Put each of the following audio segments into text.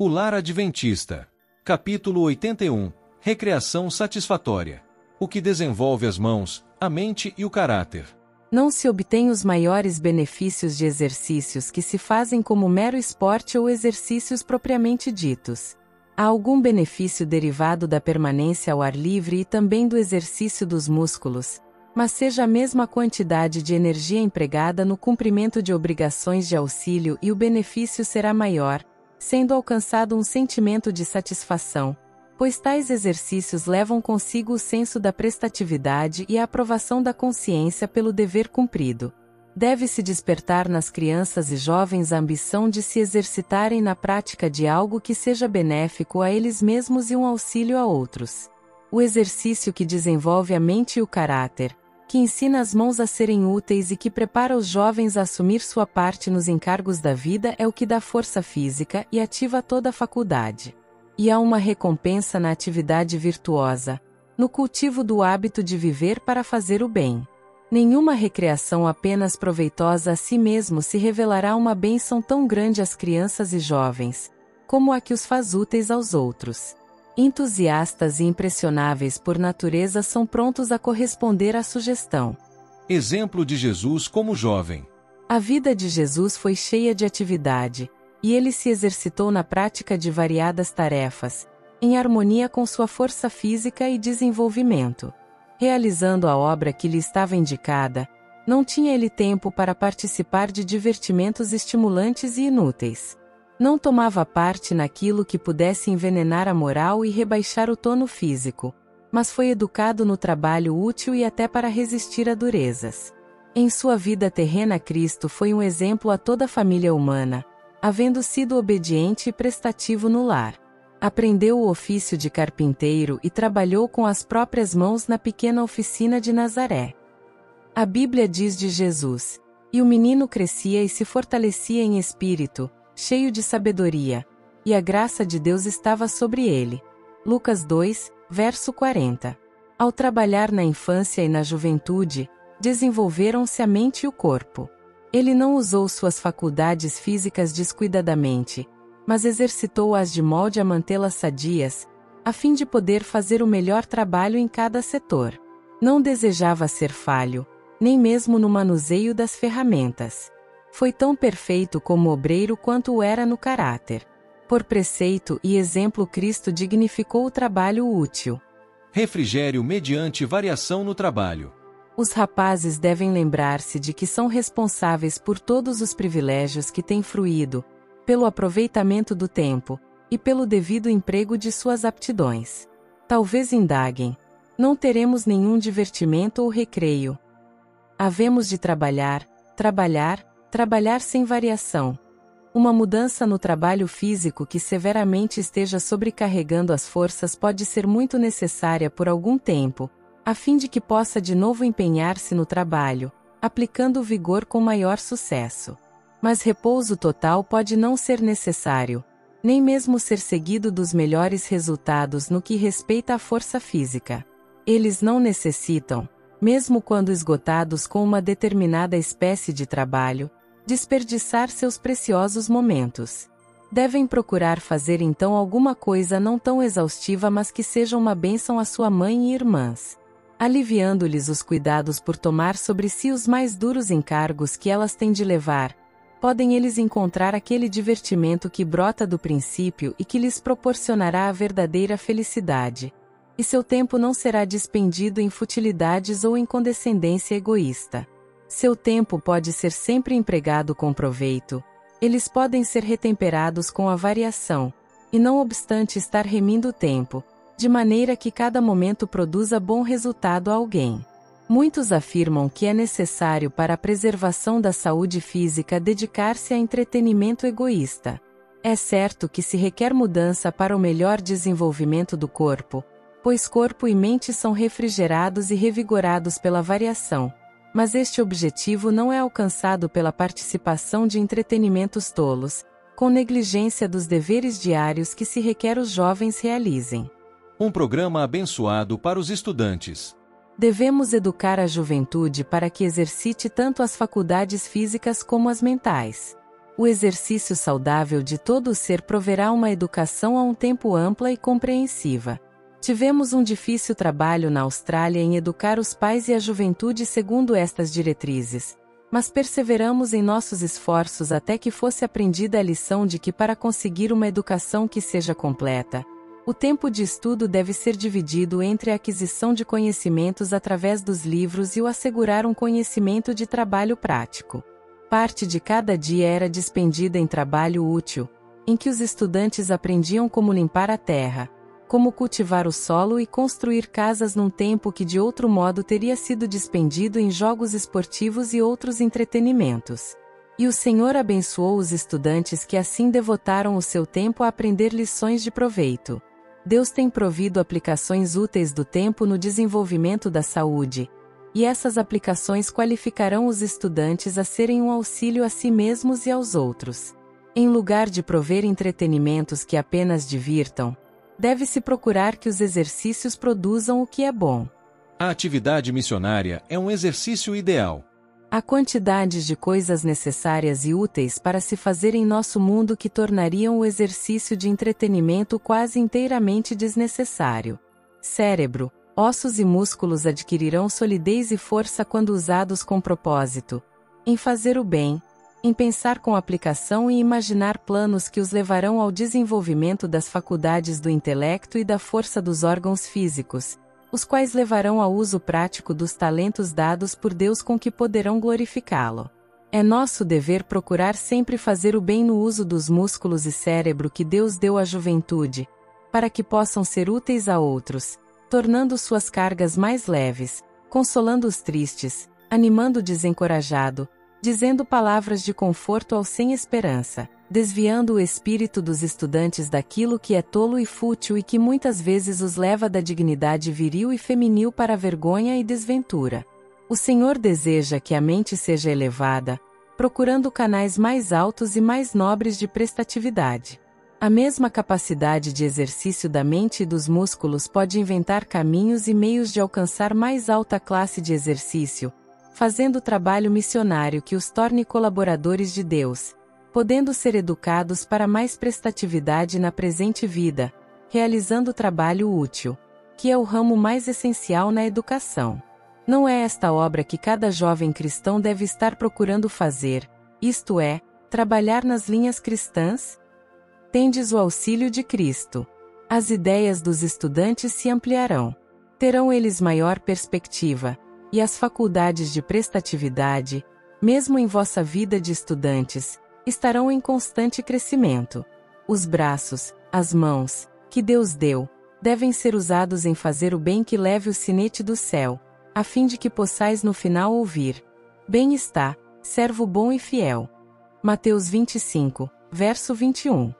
O Lar Adventista. Capítulo 81. Recreação satisfatória. O que desenvolve as mãos, a mente e o caráter. Não se obtém os maiores benefícios de exercícios que se fazem como mero esporte ou exercícios propriamente ditos. Há algum benefício derivado da permanência ao ar livre e também do exercício dos músculos, mas seja a mesma quantidade de energia empregada no cumprimento de obrigações de auxílio e o benefício será maior, sendo alcançado um sentimento de satisfação, pois tais exercícios levam consigo o senso da prestatividade e a aprovação da consciência pelo dever cumprido. Deve-se despertar nas crianças e jovens a ambição de se exercitarem na prática de algo que seja benéfico a eles mesmos e um auxílio a outros. O exercício que desenvolve a mente e o caráter, que ensina as mãos a serem úteis e que prepara os jovens a assumir sua parte nos encargos da vida é o que dá força física e ativa toda a faculdade. E há uma recompensa na atividade virtuosa, no cultivo do hábito de viver para fazer o bem. Nenhuma recreação apenas proveitosa a si mesmo se revelará uma bênção tão grande às crianças e jovens, como a que os faz úteis aos outros. Entusiastas e impressionáveis por natureza são prontos a corresponder à sugestão. Exemplo de Jesus como jovem. A vida de Jesus foi cheia de atividade, e ele se exercitou na prática de variadas tarefas, em harmonia com sua força física e desenvolvimento. Realizando a obra que lhe estava indicada, não tinha ele tempo para participar de divertimentos estimulantes e inúteis. Não tomava parte naquilo que pudesse envenenar a moral e rebaixar o tono físico, mas foi educado no trabalho útil e até para resistir a durezas. Em sua vida terrena, Cristo foi um exemplo a toda a família humana, havendo sido obediente e prestativo no lar. Aprendeu o ofício de carpinteiro e trabalhou com as próprias mãos na pequena oficina de Nazaré. A Bíblia diz de Jesus: "E o menino crescia e se fortalecia em espírito, cheio de sabedoria, e a graça de Deus estava sobre ele." Lucas 2, verso 40. Ao trabalhar na infância e na juventude, desenvolveram-se a mente e o corpo. Ele não usou suas faculdades físicas descuidadamente, mas exercitou-as de molde a mantê-las sadias, a fim de poder fazer o melhor trabalho em cada setor. Não desejava ser falho, nem mesmo no manuseio das ferramentas. Foi tão perfeito como obreiro quanto o era no caráter. Por preceito e exemplo, Cristo dignificou o trabalho útil. Refrigério mediante variação no trabalho. Os rapazes devem lembrar-se de que são responsáveis por todos os privilégios que têm fruído, pelo aproveitamento do tempo, e pelo devido emprego de suas aptidões. Talvez indaguem: não teremos nenhum divertimento ou recreio? Havemos de trabalhar, trabalhar, trabalhar sem variação. Uma mudança no trabalho físico que severamente esteja sobrecarregando as forças pode ser muito necessária por algum tempo, a fim de que possa de novo empenhar-se no trabalho, aplicando o vigor com maior sucesso. Mas repouso total pode não ser necessário, nem mesmo ser seguido dos melhores resultados no que respeita à força física. Eles não necessitam, mesmo quando esgotados com uma determinada espécie de trabalho, desperdiçar seus preciosos momentos. Devem procurar fazer então alguma coisa não tão exaustiva, mas que seja uma bênção à sua mãe e irmãs, aliviando-lhes os cuidados por tomar sobre si os mais duros encargos que elas têm de levar. Podem eles encontrar aquele divertimento que brota do princípio e que lhes proporcionará a verdadeira felicidade. E seu tempo não será despendido em futilidades ou em condescendência egoísta. Seu tempo pode ser sempre empregado com proveito. Eles podem ser retemperados com a variação, e não obstante estar remindo o tempo, de maneira que cada momento produza bom resultado a alguém. Muitos afirmam que é necessário para a preservação da saúde física dedicar-se a entretenimento egoísta. É certo que se requer mudança para o melhor desenvolvimento do corpo, pois corpo e mente são refrigerados e revigorados pela variação, mas este objetivo não é alcançado pela participação de entretenimentos tolos, com negligência dos deveres diários que se requer os jovens realizem. Um programa abençoado para os estudantes. Devemos educar a juventude para que exercite tanto as faculdades físicas como as mentais. O exercício saudável de todo o ser proverá uma educação a um tempo ampla e compreensiva. Tivemos um difícil trabalho na Austrália em educar os pais e a juventude segundo estas diretrizes, mas perseveramos em nossos esforços até que fosse aprendida a lição de que para conseguir uma educação que seja completa, o tempo de estudo deve ser dividido entre a aquisição de conhecimentos através dos livros e o assegurar um conhecimento de trabalho prático. Parte de cada dia era despendida em trabalho útil, em que os estudantes aprendiam como limpar a terra, como cultivar o solo e construir casas num tempo que de outro modo teria sido despendido em jogos esportivos e outros entretenimentos. E o Senhor abençoou os estudantes que assim devotaram o seu tempo a aprender lições de proveito. Deus tem provido aplicações úteis do tempo no desenvolvimento da saúde, e essas aplicações qualificarão os estudantes a serem um auxílio a si mesmos e aos outros. Em lugar de prover entretenimentos que apenas divirtam, deve-se procurar que os exercícios produzam o que é bom. A atividade missionária é um exercício ideal. Há quantidades de coisas necessárias e úteis para se fazer em nosso mundo que tornariam o exercício de entretenimento quase inteiramente desnecessário. Cérebro, ossos e músculos adquirirão solidez e força quando usados com propósito, em fazer o bem, em pensar com aplicação e imaginar planos que os levarão ao desenvolvimento das faculdades do intelecto e da força dos órgãos físicos, os quais levarão ao uso prático dos talentos dados por Deus com que poderão glorificá-lo. É nosso dever procurar sempre fazer o bem no uso dos músculos e cérebro que Deus deu à juventude, para que possam ser úteis a outros, tornando suas cargas mais leves, consolando os tristes, animando o desencorajado, dizendo palavras de conforto ao sem esperança, desviando o espírito dos estudantes daquilo que é tolo e fútil e que muitas vezes os leva da dignidade viril e feminil para a vergonha e desventura. O Senhor deseja que a mente seja elevada, procurando canais mais altos e mais nobres de prestatividade. A mesma capacidade de exercício da mente e dos músculos pode inventar caminhos e meios de alcançar mais alta classe de exercício, fazendo trabalho missionário que os torne colaboradores de Deus, podendo ser educados para mais prestatividade na presente vida, realizando trabalho útil, que é o ramo mais essencial na educação. Não é esta obra que cada jovem cristão deve estar procurando fazer, isto é, trabalhar nas linhas cristãs? Tendes o auxílio de Cristo. As ideias dos estudantes se ampliarão. Terão eles maior perspectiva, e as faculdades de prestatividade, mesmo em vossa vida de estudantes, estarão em constante crescimento. Os braços, as mãos, que Deus deu, devem ser usados em fazer o bem que leve o sinete do céu, a fim de que possais no final ouvir: bem está, servo bom e fiel. Mateus 25, verso 21.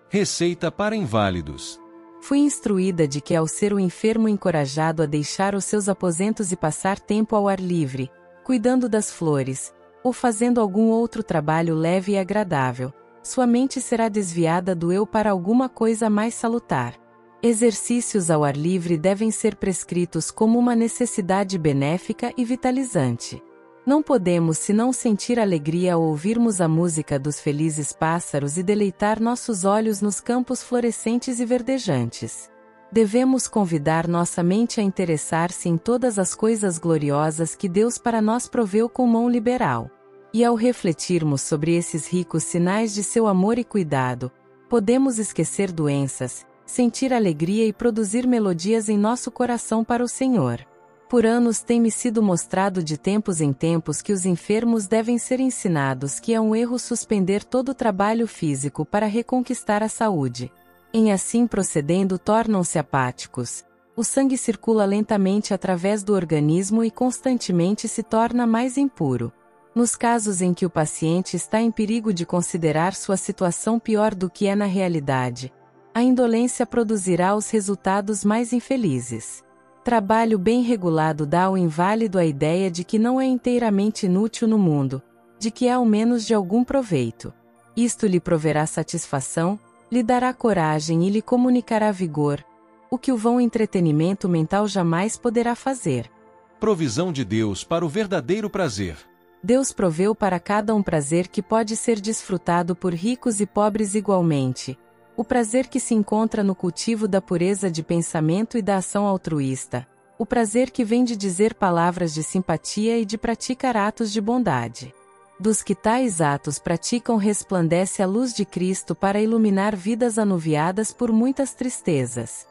Receita para inválidos. Fui instruída de que ao ser o enfermo encorajado a deixar os seus aposentos e passar tempo ao ar livre, cuidando das flores, ou fazendo algum outro trabalho leve e agradável, sua mente será desviada do eu para alguma coisa mais salutar. Exercícios ao ar livre devem ser prescritos como uma necessidade benéfica e vitalizante. Não podemos senão sentir alegria ao ouvirmos a música dos felizes pássaros e deleitar nossos olhos nos campos florescentes e verdejantes. Devemos convidar nossa mente a interessar-se em todas as coisas gloriosas que Deus para nós proveu com mão liberal. E ao refletirmos sobre esses ricos sinais de seu amor e cuidado, podemos esquecer doenças, sentir alegria e produzir melodias em nosso coração para o Senhor. Por anos tem-me sido mostrado de tempos em tempos que os enfermos devem ser ensinados que é um erro suspender todo o trabalho físico para reconquistar a saúde. Em assim procedendo tornam-se apáticos. O sangue circula lentamente através do organismo e constantemente se torna mais impuro. Nos casos em que o paciente está em perigo de considerar sua situação pior do que é na realidade, a indolência produzirá os resultados mais infelizes. Trabalho bem regulado dá ao inválido a ideia de que não é inteiramente inútil no mundo, de que é ao menos de algum proveito. Isto lhe proverá satisfação, lhe dará coragem e lhe comunicará vigor, o que o vão entretenimento mental jamais poderá fazer. Provisão de Deus para o verdadeiro prazer. Deus proveu para cada um prazer que pode ser desfrutado por ricos e pobres igualmente. O prazer que se encontra no cultivo da pureza de pensamento e da ação altruísta. O prazer que vem de dizer palavras de simpatia e de praticar atos de bondade. Dos que tais atos praticam resplandece a luz de Cristo para iluminar vidas anuviadas por muitas tristezas.